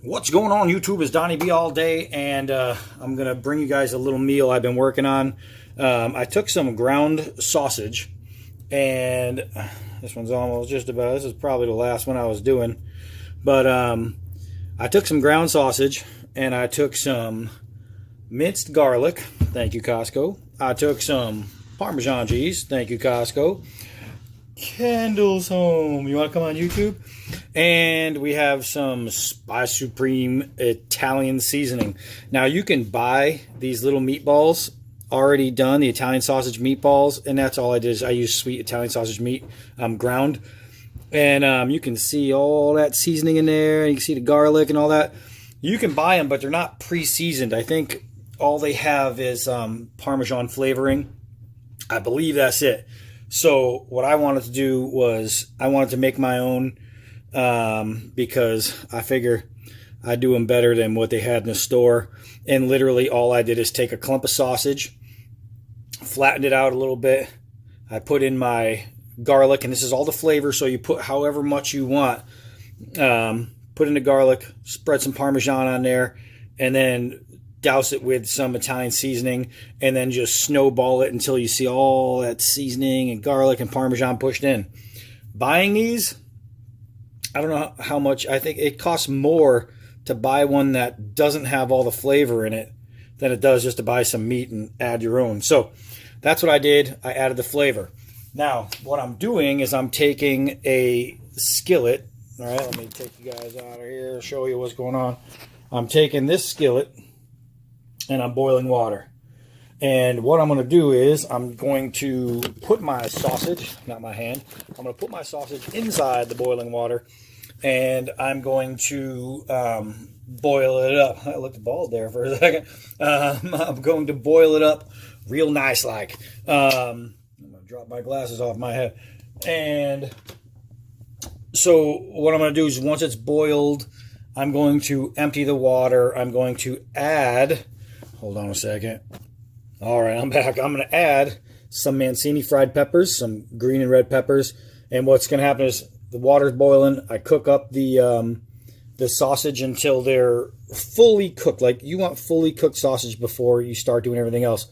What's going on YouTube? Is Donnie B all day, and I'm gonna bring you guys a little meal I've been working on. I took some ground sausage, and this one's almost just about, this is probably the last one I was doing, but I took some ground sausage and I took some minced garlic, thank you Costco. I took some Parmesan cheese, thank you Costco. Kendall's home. You want to come on YouTube? And we have some Spice Supreme Italian seasoning. Now you can buy these little meatballs already done, the Italian sausage meatballs, and that's all I did is I used sweet Italian sausage meat, ground. And you can see all that seasoning in there, and you can see the garlic and all that. You can buy them, but they're not pre-seasoned. I think all they have is Parmesan flavoring. I believe that's it. So what I wanted to do was I wanted to make my own because I figure I do them better than what they had in the store. And literally all I did is take a clump of sausage, flattened it out a little bit. I put in my garlic, and this is all the flavor, so you put however much you want. Put in the garlic, spread some Parmesan on there, and then douse it with some Italian seasoning, and then just snowball it until you see all that seasoning and garlic and Parmesan pushed in. Buying these, I don't know how much. I think it costs more to buy one that doesn't have all the flavor in it than it does just to buy some meat and add your own. So that's what I did. I added the flavor. Now, what I'm doing is I'm taking a skillet. All right, let me take you guys out of here, show you what's going on. I'm taking this skillet, and I'm boiling water. And what I'm going to do is I'm going to put my sausage, not my hand, I'm going to put my sausage inside the boiling water, and I'm going to boil it up. I looked bald there for a second. I'm going to boil it up real nice like. I'm going to drop my glasses off my head. And so what I'm going to do is once it's boiled, I'm going to empty the water. I'm going to add... Hold on a second. All right, I'm back. I'm going to add some Mancini fried peppers, some green and red peppers. And what's going to happen is the water's boiling. I cook up the sausage until they're fully cooked. Like you want fully cooked sausage before you start doing everything else.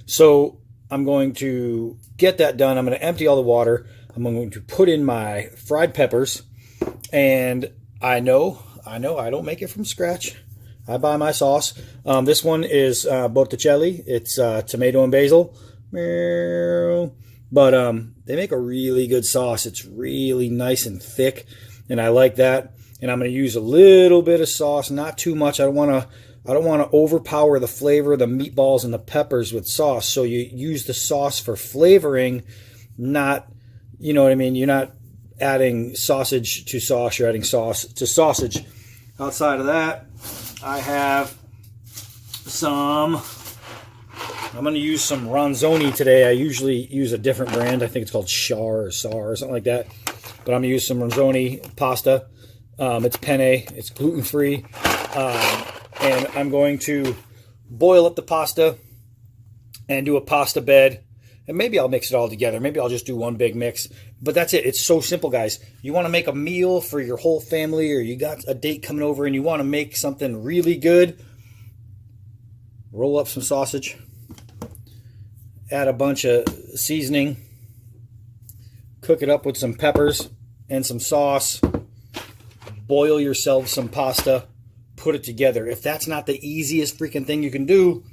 So I'm going to get that done. I'm going to empty all the water. I'm going to put in my fried peppers. And I know I don't make it from scratch. I buy my sauce. This one is Botticelli. It's tomato and basil. But they make a really good sauce. It's really nice and thick, and I like that. And I'm going to use a little bit of sauce, not too much. I don't want to overpower the flavor of the meatballs and the peppers with sauce. So you use the sauce for flavoring, not, you know what I mean? You're not adding sausage to sauce. You're adding sauce to sausage. Outside of that, I have some, I'm going to use some Ronzoni today. I usually use a different brand. I think it's called Char or Sar or something like that. But I'm going to use some Ronzoni pasta. It's penne. It's gluten-free. And I'm going to boil up the pasta and do a pasta bed. And maybe I'll mix it all together. Maybe I'll just do one big mix. But that's it. It's so simple, guys. You want to make a meal for your whole family, or you got a date coming over and you want to make something really good. Roll up some sausage. Add a bunch of seasoning. Cook it up with some peppers and some sauce. Boil yourself some pasta. Put it together. If that's not the easiest freaking thing you can do,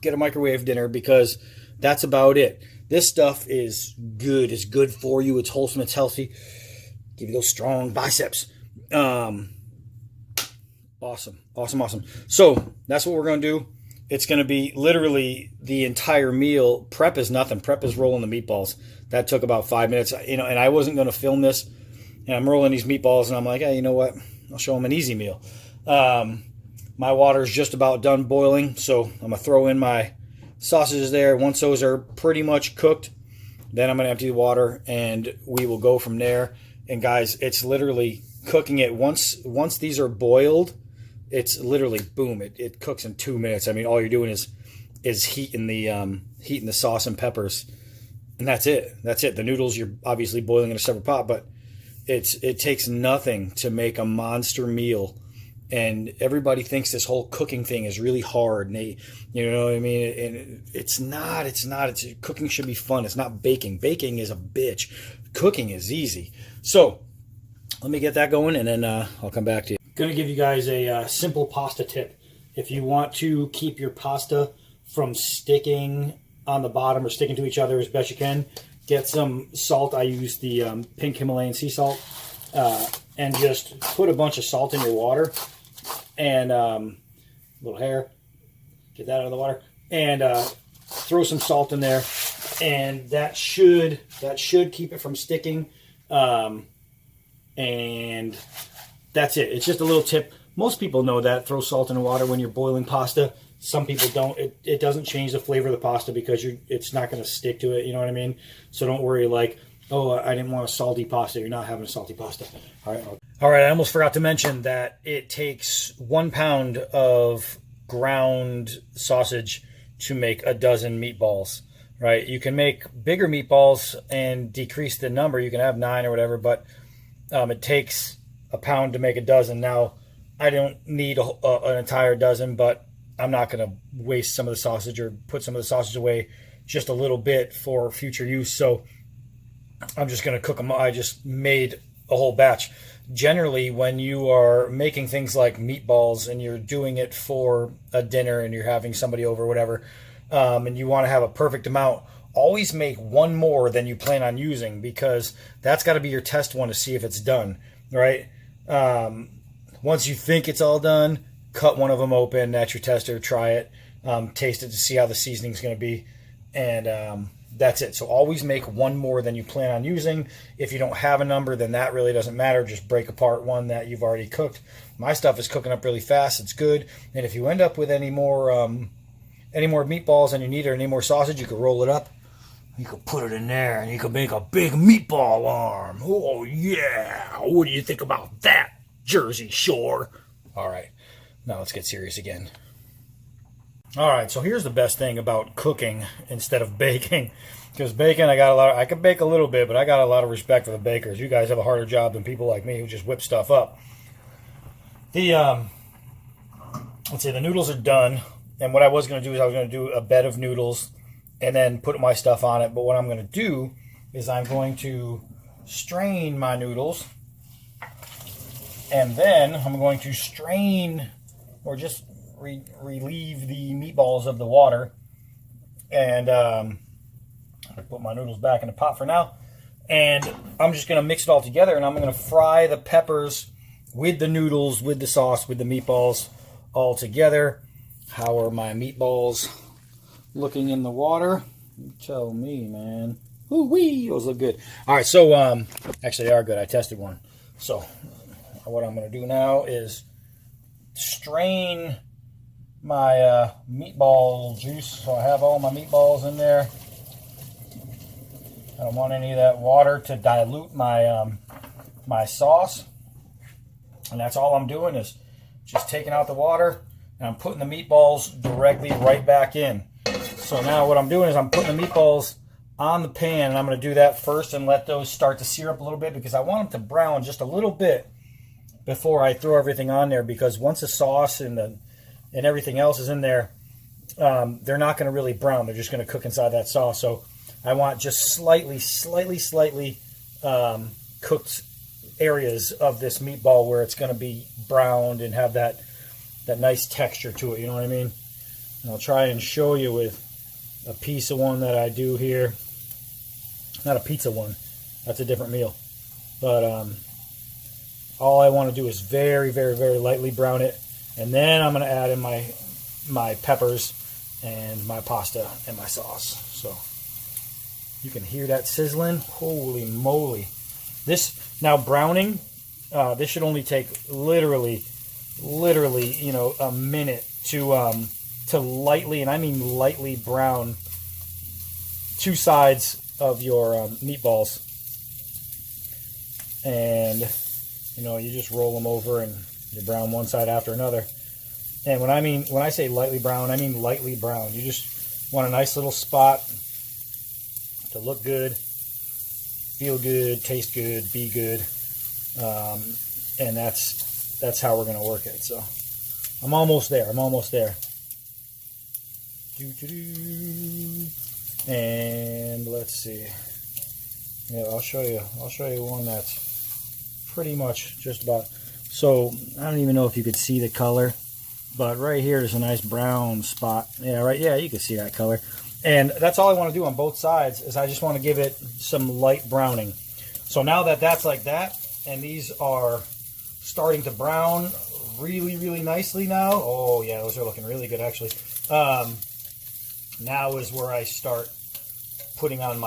get a microwave dinner, because that's about it. This stuff is good. It's good for you. It's wholesome. It's healthy. Give you those strong biceps. Awesome. So that's what we're going to do. It's going to be literally the entire meal. Prep is nothing. Prep is rolling the meatballs. That took about 5 minutes. And I wasn't going to film this. And I'm rolling these meatballs, and I'm like, hey, you know what? I'll show them an easy meal. My water's just about done boiling, so I'm going to throw in my sausages there. Once those are pretty much cooked, then I'm going to empty the water, and we will go from there. And guys, it's literally cooking it. Once these are boiled, it's literally boom. It cooks in 2 minutes. I mean, all you're doing is heating the sauce and peppers, and that's it. That's it. The noodles you're obviously boiling in a separate pot, but it takes nothing to make a monster meal. And everybody thinks this whole cooking thing is really hard, and they, you know what I mean? And it's not. Cooking should be fun. It's not baking. Baking is a bitch. Cooking is easy. So let me get that going, and then I'll come back to you. Going to give you guys a simple pasta tip. If you want to keep your pasta from sticking on the bottom or sticking to each other as best you can, get some salt. I use the pink Himalayan sea salt, and just put a bunch of salt in your water. And little hair, get that out of the water, and throw some salt in there, and that should keep it from sticking. And that's it. It's just a little tip. Most people know that. Throw salt in the water when you're boiling pasta. Some people don't. It doesn't change the flavor of the pasta because it's not going to stick to it. You know what I mean? So don't worry. Like, oh, I didn't want a salty pasta. You're not having a salty pasta. All right. I almost forgot to mention that it takes 1 pound of ground sausage to make a dozen meatballs, right? You can make bigger meatballs and decrease the number. You can have 9 or whatever, but it takes a pound to make a dozen. Now, I don't need an entire dozen, but I'm not going to waste some of the sausage or put some of the sausage away, just a little bit for future use. So I'm just going to cook them. I just made a whole batch. Generally, when you are making things like meatballs and you're doing it for a dinner and you're having somebody over or whatever, and you want to have a perfect amount, always make one more than you plan on using, because that's got to be your test one to see if it's done, right? Once you think it's all done, cut one of them open. That's your tester. Try it. Taste it to see how the seasoning's going to be. And that's it. So always make one more than you plan on using. If you don't have a number, then that really doesn't matter. Just break apart one that you've already cooked. My stuff is cooking up really fast. It's good. And if you end up with any more meatballs and you need it, or any more sausage, you can roll it up. You can put it in there and you can make a big meatball arm. Oh, yeah. What do you think about that, Jersey Shore? All right. Now let's get serious again. All right, so here's the best thing about cooking instead of baking. Because baking, I can bake a little bit, but I got a lot of respect for the bakers. You guys have a harder job than people like me who just whip stuff up. Let's say the noodles are done, and what I was going to do is I was going to do a bed of noodles and then put my stuff on it. But what I'm going to do is I'm going to strain my noodles, and then I'm going to strain or just relieve the meatballs of the water. And I'm going to put my noodles back in the pot for now. And I'm just going to mix it all together, and I'm going to fry the peppers with the noodles, with the sauce, with the meatballs all together. How are my meatballs looking in the water? You tell me, man. Ooh-wee, those look good. All right, so actually they are good. I tested one. So what I'm going to do now is strain my meatball juice. So I have all my meatballs in there. I don't want any of that water to dilute my my sauce. And that's all I'm doing is just taking out the water, and I'm putting the meatballs directly right back in. So now what I'm doing is I'm putting the meatballs on the pan, and I'm going to do that first and let those start to sear up a little bit, because I want them to brown just a little bit before I throw everything on there, because once the sauce and everything else is in there, they're not going to really brown. They're just going to cook inside that sauce. So I want just slightly cooked areas of this meatball where it's going to be browned and have that nice texture to it. You know what I mean? And I'll try and show you with a piece of one that I do here. Not a pizza one. That's a different meal. But all I want to do is very, very, very lightly brown it. And then I'm going to add in my peppers and my pasta and my sauce. So you can hear that sizzling. Holy moly. This, now browning, this should only take literally, you know, a minute to lightly, and I mean lightly, brown 2 sides of your meatballs. And, you know, you just roll them over and you brown one side after another. And when I say lightly brown, I mean lightly brown. You just want a nice little spot to look good, feel good, taste good, be good. And that's that's how we're gonna work it. So I'm almost there. I'm almost there. And let's see. Yeah, I'll show you. I'll show you one that's pretty much just about. So I don't even know if you could see the color, but right here there's a nice brown spot. Yeah, right. Yeah, you can see that color. And that's all I want to do on both sides is I just want to give it some light browning. So now that that's like that, and these are starting to brown really, really nicely now. Oh yeah, those are looking really good actually. Now is where I start putting on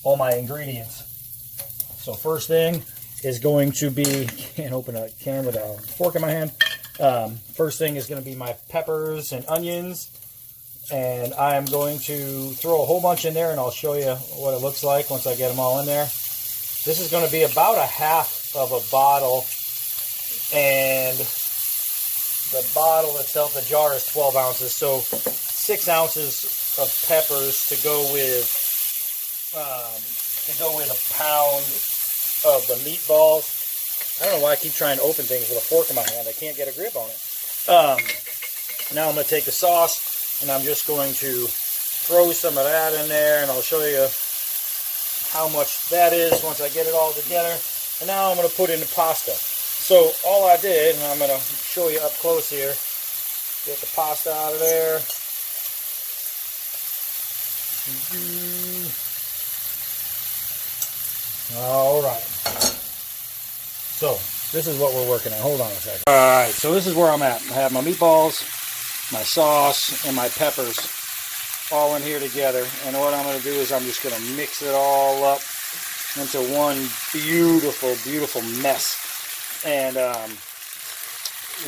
all my ingredients. So first thing is going to be, can't open a can with a fork in my hand. First thing is going to be my peppers and onions. And I am going to throw a whole bunch in there, and I'll show you what it looks like once I get them all in there. This is going to be about a half of a bottle, and the bottle itself, the jar is 12 ounces, so 6 ounces of peppers to go with a pound of the meatballs. I don't know why I keep trying to open things with a fork in my hand. I can't get a grip on it. Now I'm going to take the sauce, and I'm just going to throw some of that in there, and I'll show you how much that is once I get it all together. And now I'm going to put in the pasta. So all I did, and I'm going to show you up close here, get the pasta out of there. All right. So this is what we're working on. Hold on a second. All right, so this is where I'm at. I have my meatballs, my sauce, and my peppers all in here together. And what I'm going to do is I'm just going to mix it all up into one beautiful, beautiful mess. And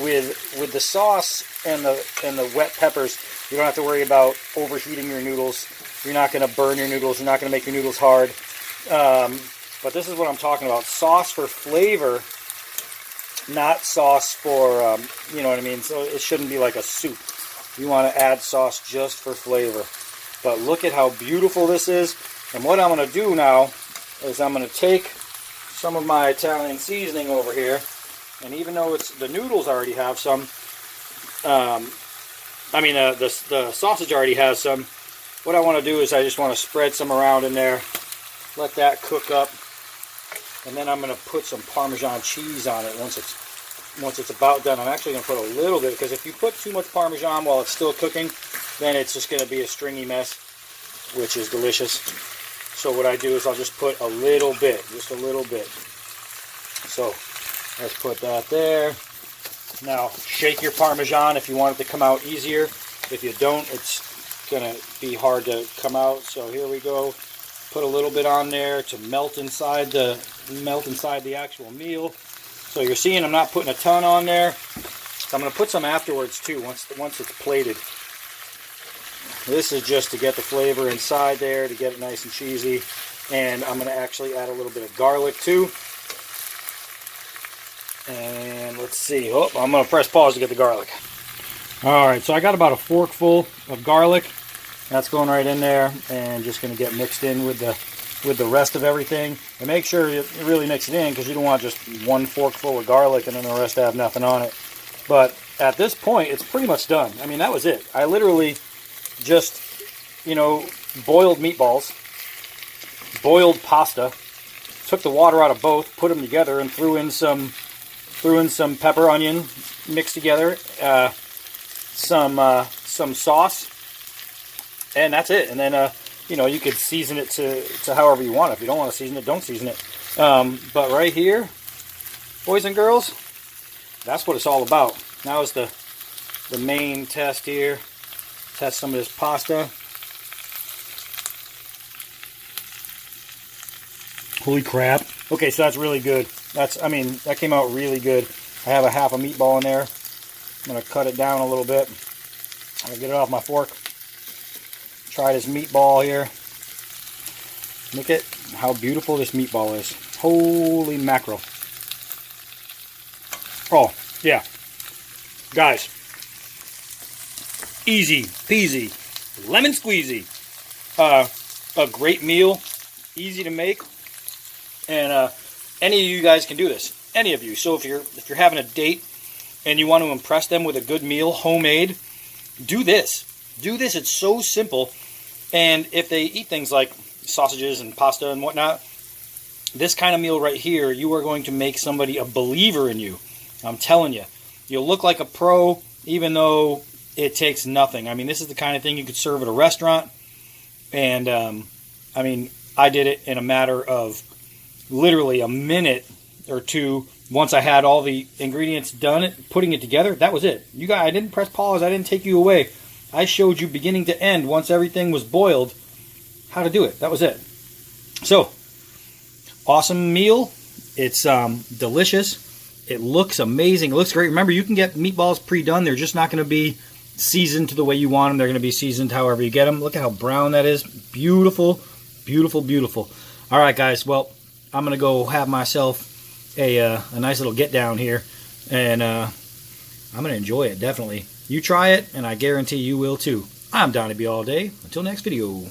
with the sauce and the wet peppers, you don't have to worry about overheating your noodles. You're not going to burn your noodles. You're not going to make your noodles hard. But this is what I'm talking about. Sauce for flavor, not sauce for, you know what I mean? So it shouldn't be like a soup. You want to add sauce just for flavor. But look at how beautiful this is. And what I'm going to do now is I'm going to take some of my Italian seasoning over here. And even though the noodles already have some, the sausage already has some, what I want to do is I just want to spread some around in there. Let that cook up. And then I'm going to put some Parmesan cheese on it once it's about done. I'm actually going to put a little bit, because if you put too much Parmesan while it's still cooking, then it's just going to be a stringy mess, which is delicious. So what I do is I'll just put a little bit, just a little bit. So let's put that there. Now shake your Parmesan if you want it to come out easier. If you don't, it's going to be hard to come out. So here we go. Put a little bit on there to melt inside the actual meal. So you're seeing I'm not putting a ton on there. I'm going to put some afterwards too once it's plated. This is just to get the flavor inside there, to get it nice and cheesy. And I'm going to actually add a little bit of garlic too. And let's see. Oh, I'm going to press pause to get the garlic. All right, so I got about a forkful of garlic. That's going right in there, and just going to get mixed in with the rest of everything. And make sure you really mix it in, because you don't want just one forkful of garlic and then the rest have nothing on it. But at this point, it's pretty much done. I mean, that was it. I literally just, boiled meatballs, boiled pasta, took the water out of both, put them together, and threw in some pepper, onion mixed together, some sauce. And that's it. And then, you could season it to however you want. If you don't want to season it, don't season it. But right here, boys and girls, that's what it's all about. Now is the main test here. Test some of this pasta. Holy crap. Okay, so that's really good. That came out really good. I have a half a meatball in there. I'm going to cut it down a little bit. I'm going to get it off my fork. Try this meatball here. Look at how beautiful this meatball is. Holy mackerel. Oh, yeah. Guys, easy peasy, lemon squeezy. A great meal, easy to make, and any of you guys can do this. Any of you. So if you're having a date and you want to impress them with a good meal, homemade, do this. Do this. It's so simple. And if they eat things like sausages and pasta and whatnot, this kind of meal right here, you are going to make somebody a believer in you. I'm telling you. You'll look like a pro, even though it takes nothing. I mean, this is the kind of thing you could serve at a restaurant. And, I mean, I did it in a matter of literally a minute or two. Once I had all the ingredients done, putting it together, that was it. You guys, I didn't press pause. I didn't take you away. I showed you beginning to end, once everything was boiled, how to do it. That was it. So, awesome meal. It's delicious. It looks amazing. It looks great. Remember, you can get meatballs pre-done. They're just not going to be seasoned to the way you want them. They're going to be seasoned however you get them. Look at how brown that is. Beautiful, beautiful, beautiful. All right, guys. Well, I'm going to go have myself a nice little get down here, and I'm going to enjoy it, definitely. You try it, and I guarantee you will too. I'm Donnie B All Day. Until next video.